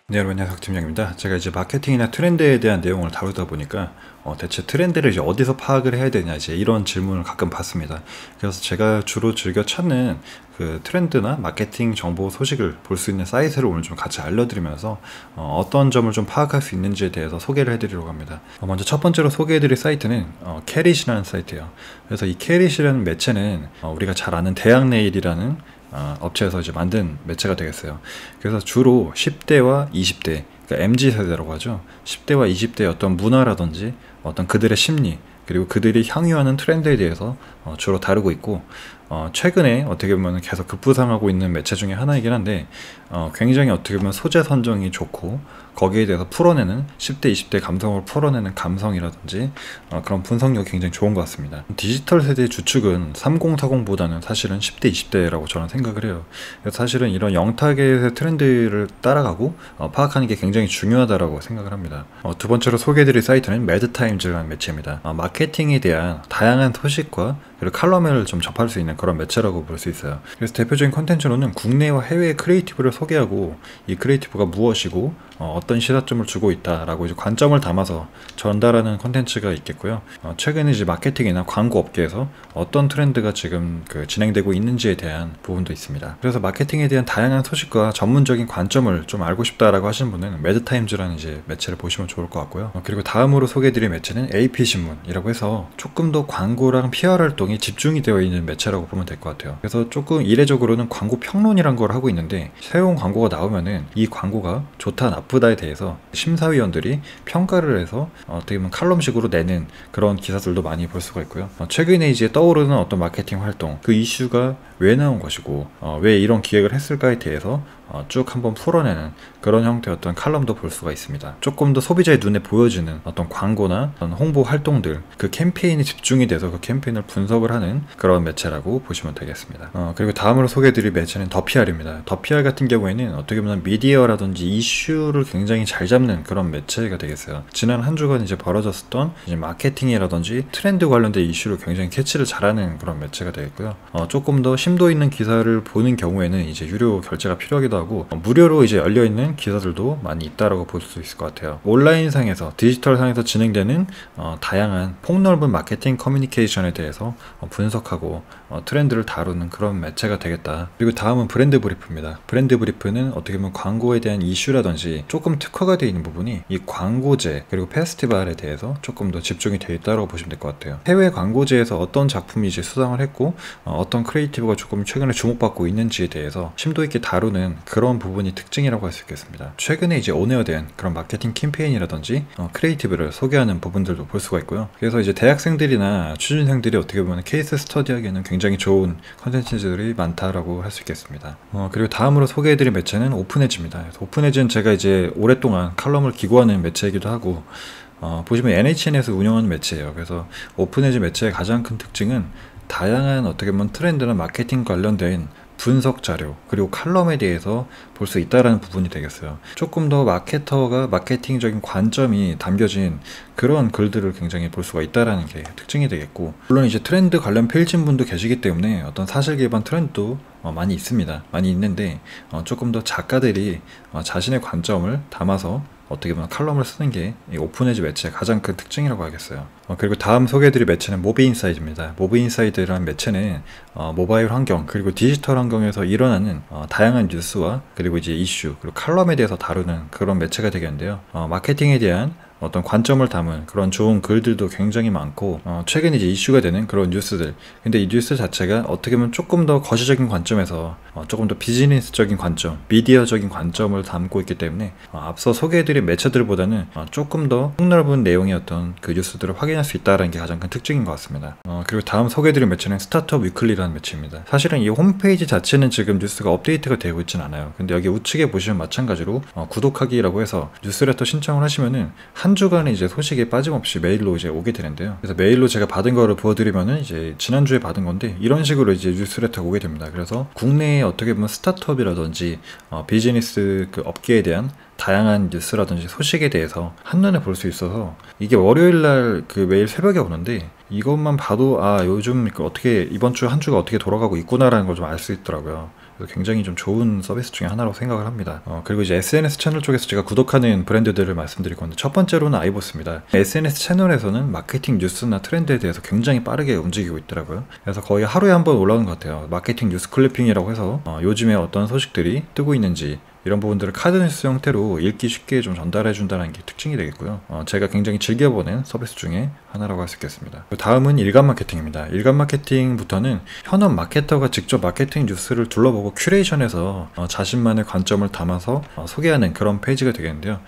네, 여러분 안녕하세요. 팀장입니다. 제가 이제 마케팅이나 트렌드에 대한 내용을 다루다 보니까 대체 트렌드를 이제 어디서 파악을 해야 되냐 이제 이런 질문을 가끔 받습니다. 그래서 제가 주로 즐겨 찾는 그 트렌드나 마케팅 정보 소식을 볼 수 있는 사이트를 오늘 좀 같이 알려드리면서 어떤 점을 좀 파악할 수 있는지에 대해서 소개를 해드리려고 합니다. 먼저 첫 번째로 소개해드릴 사이트는 캐릿이라는 사이트예요. 그래서 이 캐릿이라는 매체는 우리가 잘 아는 대학네일이라는 업체에서 이제 만든 매체가 되겠어요. 그래서 주로 10대와 20대, 그러니까 MZ세대라고 하죠. 10대와 20대의 어떤 문화라든지 어떤 그들의 심리, 그리고 그들이 향유하는 트렌드에 대해서 주로 다루고 있고, 최근에 어떻게 보면 계속 급부상하고 있는 매체 중에 하나이긴 한데 굉장히 어떻게 보면 소재 선정이 좋고 거기에 대해서 풀어내는 10대, 20대 감성을 풀어내는 감성이라든지 그런 분석력이 굉장히 좋은 것 같습니다. 디지털 세대의 주축은 3040보다는 사실은 10대, 20대라고 저는 생각을 해요. 그래서 사실은 이런 영탁의 트렌드를 따라가고 파악하는 게 굉장히 중요하다고 생각을 합니다. 두 번째로 소개해드릴 사이트는 매드타임즈라는 매체입니다. 마케팅에 대한 다양한 소식과 그리고 칼럼을 좀 접할 수 있는 그런 매체라고 볼 수 있어요. 그래서 대표적인 컨텐츠로는 국내와 해외의 크리에이티브를 소개하고 이 크리에이티브가 무엇이고 어떤 시사점을 주고 있다라고 이제 관점을 담아서 전달하는 컨텐츠가 있겠고요. 최근에 이제 마케팅이나 광고 업계에서 어떤 트렌드가 지금 진행되고 있는지에 대한 부분도 있습니다. 그래서 마케팅에 대한 다양한 소식과 전문적인 관점을 좀 알고 싶다라고 하시는 분은 매드타임즈라는 이제 매체를 보시면 좋을 것 같고요. 그리고 다음으로 소개해드릴 매체는 AP신문이라고 해서 조금 더 광고랑 PR 활동이 집중이 되어 있는 매체라고 보면 될 것 같아요. 그래서 조금 이례적으로는 광고 평론이란 걸 하고 있는데 새로운 광고가 나오면은 이 광고가 좋다 나쁘다에 대해서 심사위원들이 평가를 해서 어떻게 보면 칼럼식으로 내는 그런 기사들도 많이 볼 수가 있고요. 최근에 이제 떠오르는 어떤 마케팅 활동, 그 이슈가 왜 나온 것이고 왜 이런 기획을 했을까에 대해서 쭉 한번 풀어내는 그런 형태의 어떤 칼럼도 볼 수가 있습니다. 조금 더 소비자의 눈에 보여지는 어떤 광고나 어떤 홍보 활동들, 그 캠페인에 집중이 돼서 그 캠페인을 분석을 하는 그런 매체라고 보시면 되겠습니다. 그리고 다음으로 소개해드릴 매체는 더PR입니다. 더PR 같은 경우에는 어떻게 보면 미디어라든지 이슈를 굉장히 잘 잡는 그런 매체가 되겠어요. 지난 한 주간 이제 벌어졌었던 이제 마케팅이라든지 트렌드 관련된 이슈를 굉장히 캐치를 잘하는 그런 매체가 되겠고요. 조금 더 심도 있는 기사를 보는 경우에는 이제 유료 결제가 필요하기도 하고 무료로 이제 열려있는 기사들도 많이 있다라고 볼 수 있을 것 같아요. 온라인상에서 디지털상에서 진행되는 다양한 폭넓은 마케팅 커뮤니케이션에 대해서 분석하고 트렌드를 다루는 그런 매체가 되겠다. 그리고 다음은 브랜드 브리프입니다. 브랜드 브리프는 어떻게 보면 광고에 대한 이슈라든지 조금 특화가 되어 있는 부분이 이 광고제 그리고 페스티벌에 대해서 조금 더 집중이 되어 있다고 보시면 될 것 같아요. 해외 광고제에서 어떤 작품이 이제 수상을 했고 어떤 크리에이티브가 조금 최근에 주목받고 있는지에 대해서 심도 있게 다루는 그런 부분이 특징이라고 할 수 있겠습니다. 최근에 이제 온에어된 그런 마케팅 캠페인이라든지 크리에이티브를 소개하는 부분들도 볼 수가 있고요. 그래서 이제 대학생들이나 취준생들이 어떻게 보면 케이스 스터디하기에는 굉장히 좋은 컨텐츠들이 많다라고 할 수 있겠습니다. 그리고 다음으로 소개해드릴 매체는 오픈에즈입니다. 오픈에즈는 제가 이제 오랫동안 칼럼을 기고하는 매체이기도 하고 보시면 NHN에서 운영하는 매체예요. 그래서 오픈에즈 매체의 가장 큰 특징은 다양한 어떻게 보면 트렌드나 마케팅 관련된 분석 자료 그리고 칼럼에 대해서 볼 수 있다라는 부분이 되겠어요. 조금 더 마케터가 마케팅적인 관점이 담겨진 그런 글들을 굉장히 볼 수가 있다라는 게 특징이 되겠고, 물론 이제 트렌드 관련 페이지인 분도 계시기 때문에 어떤 사실 기반 트렌드도 많이 있습니다. 많이 있는데 조금 더 작가들이 자신의 관점을 담아서 어떻게 보면 칼럼을 쓰는 게 이 오픈에즈 매체의 가장 큰 특징이라고 하겠어요. 그리고 다음 소개해드릴 매체는 모브인사이드입니다. 모브인사이드라는 매체는 모바일 환경 그리고 디지털 환경에서 일어나는 다양한 뉴스와 그리고 이제 이슈 그리고 칼럼에 대해서 다루는 그런 매체가 되겠는데요. 마케팅에 대한 어떤 관점을 담은 그런 좋은 글들도 굉장히 많고 최근에 이제 이슈가 되는 그런 뉴스들, 근데 이 뉴스 자체가 어떻게 보면 조금 더 거시적인 관점에서 조금 더 비즈니스적인 관점, 미디어적인 관점을 담고 있기 때문에 앞서 소개해드린 매체들보다는 조금 더 폭넓은 내용의 어떤 그 뉴스들을 확인할 수 있다는 게 가장 큰 특징인 것 같습니다. 그리고 다음 소개해드린 매체는 스타트업 위클리라는 매체입니다. 사실은 이 홈페이지 자체는 지금 뉴스가 업데이트가 되고 있진 않아요. 근데 여기 우측에 보시면 마찬가지로 구독하기라고 해서 뉴스레터 신청을 하시면은 한 주간에 이제 소식이 빠짐없이 메일로 이제 오게 되는데요. 그래서 메일로 제가 받은 거를 보여드리면은 이제 지난주에 받은 건데 이런 식으로 이제 뉴스레터가 오게 됩니다. 그래서 국내에 어떻게 보면 스타트업이라든지 비즈니스 그 업계에 대한 다양한 뉴스라든지 소식에 대해서 한눈에 볼 수 있어서 이게 월요일날 그 매일 새벽에 오는데 이것만 봐도 요즘 어떻게 이번 주 한 주가 어떻게 돌아가고 있구나라는 걸 좀 알 수 있더라고요. 그래서 굉장히 좀 좋은 서비스 중에 하나라고 생각을 합니다. 그리고 이제 SNS 채널 쪽에서 제가 구독하는 브랜드들을 말씀드릴 건데, 첫 번째로는 아이보스입니다. SNS 채널에서는 마케팅 뉴스나 트렌드에 대해서 굉장히 빠르게 움직이고 있더라고요. 그래서 거의 하루에 한 번 올라오는 것 같아요. 마케팅 뉴스 클리핑이라고 해서 요즘에 어떤 소식들이 뜨고 있는지 이런 부분들을 카드뉴스 형태로 읽기 쉽게 좀 전달해 준다는 게 특징이 되겠고요. 제가 굉장히 즐겨보는 서비스 중에 하나라고 할 수 있겠습니다. 다음은 일간 마케팅입니다. 일간 마케팅부터는 현업 마케터가 직접 마케팅 뉴스를 둘러보고 큐레이션해서 자신만의 관점을 담아서 소개하는 그런 페이지가 되겠는데요.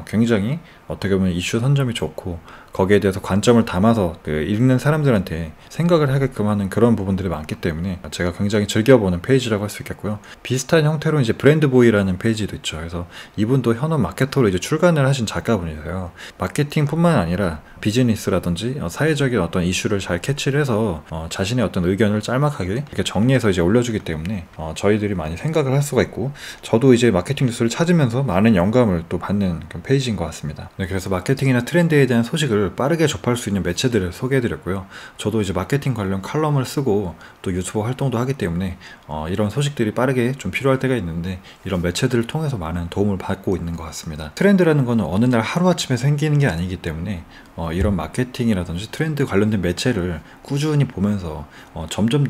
굉장히 어떻게 보면 이슈 선점이 좋고, 거기에 대해서 관점을 담아서 읽는 사람들한테 생각을 하게끔 하는 그런 부분들이 많기 때문에 제가 굉장히 즐겨보는 페이지라고 할 수 있겠고요. 비슷한 형태로 이제 브랜드보이라는 페이지도 있죠. 그래서 이분도 현업 마케터로 이제 출간을 하신 작가분이세요. 마케팅뿐만 아니라 비즈니스라든지 사회적인 어떤 이슈를 잘 캐치를 해서 자신의 어떤 의견을 짤막하게 이렇게 정리해서 이제 올려주기 때문에 저희들이 많이 생각을 할 수가 있고, 저도 이제 마케팅 뉴스를 찾으면서 많은 영감을 또 받는 그런 페이지인 것 같습니다. 네, 그래서 마케팅이나 트렌드에 대한 소식을 빠르게 접할 수 있는 매체들을 소개해드렸고요. 저도 이제 마케팅 관련 칼럼을 쓰고 또 유튜버 활동도 하기 때문에 이런 소식들이 빠르게 좀 필요할 때가 있는데, 이런 매체들을 통해서 많은 도움을 받고 있는 것 같습니다. 트렌드라는 거는 어느 날 하루아침에 생기는 게 아니기 때문에 이런 마케팅이라든지 트렌드 관련된 매체를 꾸준히 보면서 점점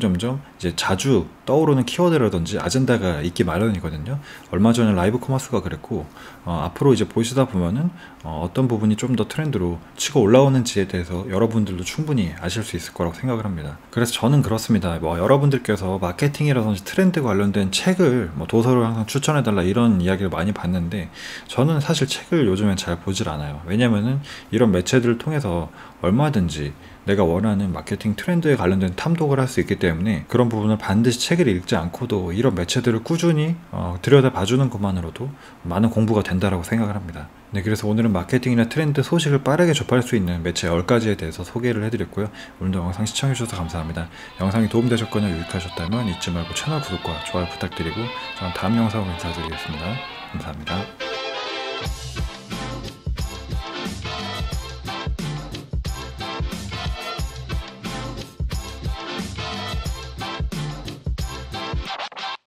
이제 자주 떠오르는 키워드라든지 아젠다가 있기 마련이거든요. 얼마 전에 라이브 커머스가 그랬고, 앞으로 이제 보시다 보면은 어떤 부분이 좀 더 트렌드로 치고 올라오는지에 대해서 여러분들도 충분히 아실 수 있을 거라고 생각을 합니다. 그래서 저는 그렇습니다. 여러분들께서 마케팅이라든지 트렌드 관련된 책을 도서를 항상 추천해달라 이런 이야기를 많이 봤는데, 저는 사실 책을 요즘엔 잘 보질 않아요. 왜냐면은 이런 매체들을 통해서 얼마든지 내가 원하는 마케팅 트렌드에 관련된 탐독을 할 수 있기 때문에, 그런 부분을 반드시 책을 읽지 않고도 이런 매체들을 꾸준히 들여다봐주는 것만으로도 많은 공부가 된다라고 생각을 합니다. 네, 그래서 오늘은 마케팅이나 트렌드 소식을 빠르게 접할 수 있는 매체 10가지에 대해서 소개를 해드렸고요. 오늘도 영상 시청해주셔서 감사합니다. 영상이 도움되셨거나 유익하셨다면 잊지 말고 채널 구독과 좋아요 부탁드리고, 저는 다음 영상으로 인사드리겠습니다. 감사합니다.